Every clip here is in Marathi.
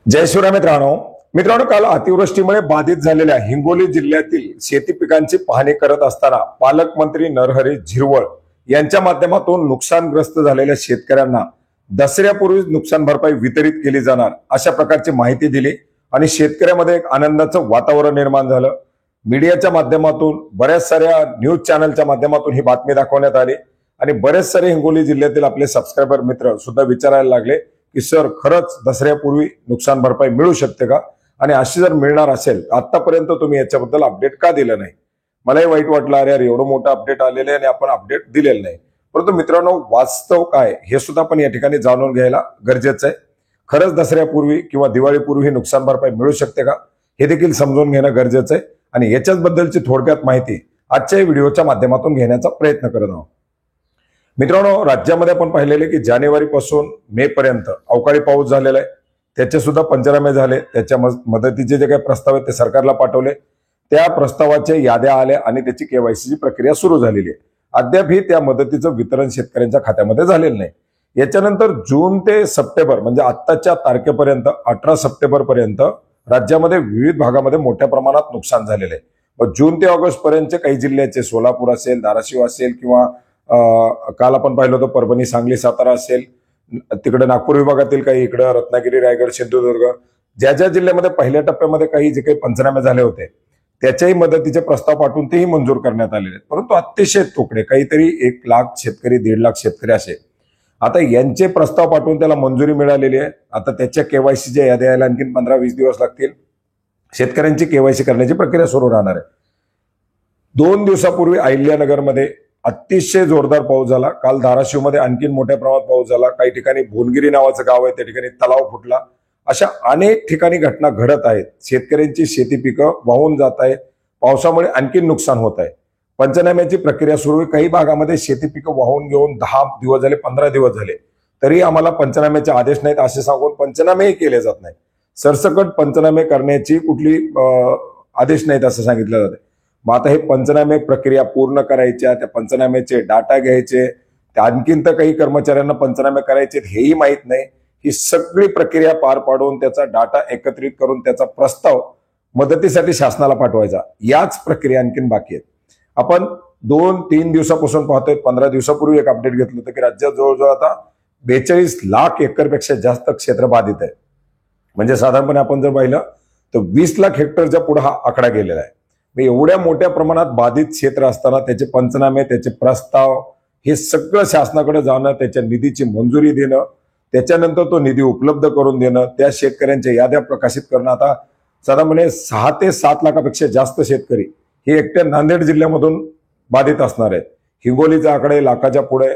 जय शिवराय मित्रांनो काल अतिवृष्टीमुळे बाधित झालेल्या हिंगोली जिल्ह्यातील शेती पिकांची पाहणी करत असताना पालकमंत्री नरहरी झिरवळ यांच्या माध्यमातून नुकसानग्रस्त झालेल्या शेतकऱ्यांना दसऱ्यापूर्वीच नुकसान भरपाई वितरित केली जाणार अशा प्रकारची माहिती दिली आणि शेतकऱ्यामध्ये एक आनंदाचं वातावरण निर्माण झालं। मीडियाच्या माध्यमातून बऱ्याच साऱ्या न्यूज चॅनलच्या माध्यमातून ही बातमी दाखवण्यात आली आणि बरेच सारे हिंगोली जिल्ह्यातील आपले सबस्क्रायबर मित्र सुद्धा विचारायला लागले की सर खरंच दसऱ्यापूर्वी नुकसान भरपाई मिळू शकते का, आणि अशी जर मिळणार असेल आतापर्यंत तुम्ही याच्याबद्दल अपडेट का दिलं नाही। मलाही वाईट वाटलं, अरे यार एवढं मोठं अपडेट आलेलं आहे आणि आपण अपडेट दिलेलं नाही। परंतु मित्रांनो वास्तव काय हे सुद्धा आपण या ठिकाणी जाणून घ्यायला गरजेचं आहे। खरंच दसऱ्यापूर्वी किंवा दिवाळीपूर्वी ही नुकसान भरपाई मिळू शकते का हे देखील समजून घेणं गरजेचं आहे आणि याच्याच बद्दलची थोडक्यात माहिती आजच्या व्हिडिओच्या माध्यमातून घेण्याचा प्रयत्न करत आहोत। मित्रांनो राज्यामध्ये आपण पाहिलेले की जानेवारी पासून मे पर्यंत अवकाळी पाऊस झालेला आहे, त्याचे सुद्धा पंचनामे झाले, त्याच्या मदतीचे जे काही प्रस्ताव आहेत ते सरकारला पाठवले, त्या प्रस्तावाच्या याद्या आल्या आणि त्याची केवायसीची प्रक्रिया सुरू झालेली आहे। अद्यापही त्या मदतीचं वितरण शेतकऱ्यांच्या खात्यामध्ये झालेलं नाही। याच्यानंतर जून ते सप्टेंबर म्हणजे आत्ताच्या तारखेपर्यंत 18 सप्टेंबर पर्यंत राज्यामध्ये विविध भागामध्ये मोठ्या प्रमाणात नुकसान झालेले आहे। मग जून ते ऑगस्ट पर्यंतचे काही जिल्ह्याचे सोलापूर असेल, धाराशिव असेल किंवा काल आपण पाहिलं होतं परभणी, सांगली, सातारा असेल, तिकडे नागपूर विभागातील काही, इकडे रत्नागिरी, रायगड, सिंधुदुर्ग, ज्या ज्या जिल्ह्यामध्ये पहिल्या टप्प्यामध्ये काही जे काही पंचनामे झाले होते त्याच्याही मदतीचे प्रस्ताव पाठवून तेही मंजूर करण्यात आलेले आहेत। परंतु अतिशय तुकडे काहीतरी 1 लाख शेतकरी, 1.5 लाख शेतकरी असे आता यांचे प्रस्ताव पाठवून त्याला मंजुरी मिळालेली आहे। आता त्याच्या केवायसीच्या याद्या यायला आणखी 15-20 दिवस लागतील। शेतकऱ्यांची केवायसी करण्याची प्रक्रिया सुरू राहणार आहे। 2 दिवसापूर्वी अहिल्यानगरमध्ये अतिशय जोरदार पाऊस झाला। काल धाराशिवमध्ये आणखी मोठ्या प्रमाणात पाऊस झाला। काही ठिकाणी भोनगिरी नावाचं गाव आहे त्या ठिकाणी तलाव फुटला। अशा अनेक ठिकाणी घटना घडत आहेत। शेतकऱ्यांची शेती पिकं वाहून जात आहेत, पावसामुळे आणखी नुकसान होत आहे। पंचनाम्याची प्रक्रिया सुरू आहे। काही भागामध्ये शेती पिकं वाहून घेऊन 10 दिवस झाले, 15 दिवस झाले तरी आम्हाला पंचनाम्याचे आदेश नाहीत असे सांगून पंचनामेही केले जात नाही। सरसकट पंचनामे करण्याची कुठली आदेश नाहीत असं सांगितलं जाते। मग आता हे पंचनामे प्रक्रिया पूर्ण करायच्या, त्या पंचनाम्याचे डाटा घ्यायचे, त्या आणखीन तर काही कर्मचाऱ्यांना पंचनामे करायचे हेही माहीत नाही। ही सगळी प्रक्रिया पार पाडून त्याचा डाटा एकत्रित करून त्याचा प्रस्ताव मदतीसाठी शासनाला पाठवायचा, याच प्रक्रिया आणखीन बाकी आहेत। आपण 2-3 दिवसापासून पाहतोय, 15 दिवसापूर्वी एक अपडेट घेतलं होतं की राज्यात जवळजवळ आता 42 लाख एकरपेक्षा जास्त क्षेत्र बाधित आहे। म्हणजे साधारणपणे आपण जर पाहिलं तर 20 लाख हेक्टरच्या पुढे हा आकडा गेलेला आहे। एवढ्या मोठ्या प्रमाणात बाधित क्षेत्र असताना त्याचे पंचनामे, त्याचे प्रस्ताव हे सगळं शासनाकडे जाणं, त्याच्या निधीची मंजुरी देणं, त्याच्यानंतर तो निधी उपलब्ध करून देणं, त्या शेतकऱ्यांच्या याद्या प्रकाशित करणं। आता साधारणपणे 6 ते 7 लाखापेक्षा जास्त शेतकरी हे एकट्या नांदेड जिल्ह्यामधून बाधित असणार आहेत। हिंगोलीचा आकडे लाखाच्या पुढे,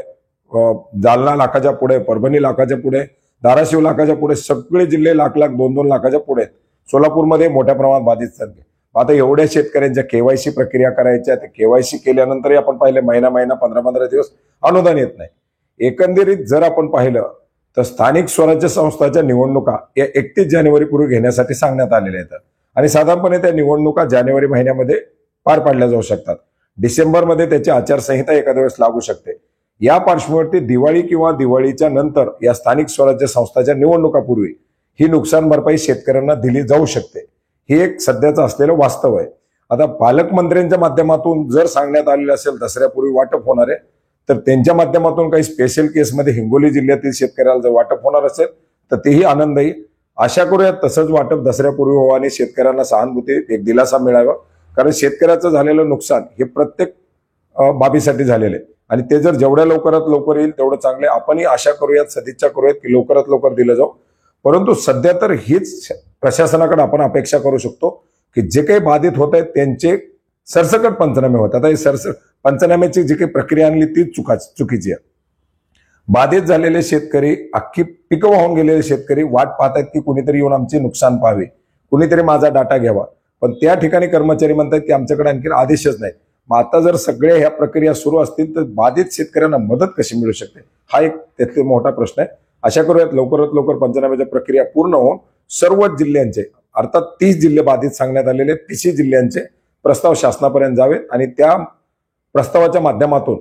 जालना लाखाच्या पुढे, परभणी लाखाच्या पुढे, धाराशिव लाखाच्या पुढे, सगळे जिल्हे लाख 2-2 लाखाच्या पुढे आहेत। सोलापूरमध्ये मोठ्या प्रमाणात बाधित संख्या। आता एवढ्या शेतकऱ्यांच्या केवायसी प्रक्रिया करायच्या, त्या केवायसी केल्यानंतरही आपण पाहिलं महिना 15-15 दिवस अनुदान येत नाही। एकंदरीत जर आपण पाहिलं तर स्थानिक स्वराज्य संस्थांच्या निवडणुका या 31 जानेवारी पूर्वी घेण्यासाठी सांगण्यात आलेल्या आहेत आणि साधारणपणे त्या निवडणुका जानेवारी महिन्यामध्ये पार पाडल्या जाऊ शकतात। डिसेंबरमध्ये त्याची आचारसंहिता एखाद्या वेळेस लागू शकते। या पार्श्वभूमीवरती दिवाळी किंवा दिवाळीच्या नंतर या स्थानिक स्वराज्य संस्थांच्या निवडणुकापूर्वी ही नुकसान भरपाई शेतकऱ्यांना दिली जाऊ शकते। हे एक सध्याचं असलेलं वास्तव आहे। आता पालकमंत्र्यांच्या माध्यमातून जर सांगण्यात आलेलं असेल दसऱ्यापूर्वी वाटप होणार आहे, तर त्यांच्या माध्यमातून काही स्पेशल केसमध्ये हिंगोली जिल्ह्यातील शेतकऱ्याला जर वाटप होणार असेल तर तेही आनंदही। आशा करूयात तसंच वाटप दसऱ्यापूर्वी व्हावं आणि शेतकऱ्यांना सहानुभूती, एक दिलासा मिळावा, कारण शेतकऱ्याचं झालेलं नुकसान हे प्रत्येक बाबीसाठी झालेलं आहे आणि ते जर जेवढ्या लवकरात लवकर येईल तेवढं चांगले। आपणही आशा करूयात, सदिच्छा करूयात की लवकरात लवकर दिलं जाऊ। परंतु सध्या तर हीच प्रशासनाकडे आपण अपेक्षा करू शकतो की जे काही बाधित होत आहेत त्यांचे सरसकट पंचनामे होतात। आता ही पंचनाम्याची जी काही प्रक्रिया आणली ती चुकीची आहे। बाधित झालेले शेतकरी, अख्खी पिकं वाहून गेलेले शेतकरी वाट पाहतात की कुणीतरी येऊन आमचे नुकसान पाहावे, कुणीतरी माझा डाटा घ्यावा, पण त्या ठिकाणी कर्मचारी म्हणतात की आमच्याकडे आणखी आदेशच नाही। मग आता जर सगळ्या ह्या प्रक्रिया सुरू असतील तर बाधित शेतकऱ्यांना मदत कशी मिळू शकते, हा एक त्यातला मोठा प्रश्न आहे। आशा करूयात लवकरात लवकर पंचनाम्याच्या प्रक्रिया पूर्ण होऊन सर्व जिल्ह्यांचे, अर्थात 30 जिल्हे बाधित सांगण्यात आलेले 30 जिल्ह्यांचे प्रस्ताव शासनापर्यंत जावेत आणि त्या प्रस्तावाच्या माध्यमातून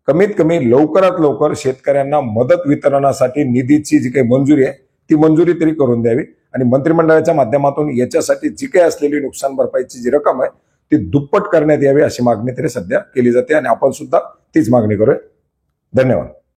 कमीत कमी लवकरात लवकर शेतकऱ्यांना मदत वितरणासाठी निधीची जी काही मंजुरी आहे ती मंजुरी तरी करून द्यावी आणि मंत्रिमंडळाच्या माध्यमातून याच्यासाठी जी काही असलेली नुकसान भरपाईची जी रक्कम आहे ती दुप्पट करण्यात यावी अशी मागणी तरी सध्या केली जाते आणि आपण सुद्धा तीच मागणी करूया. धन्यवाद.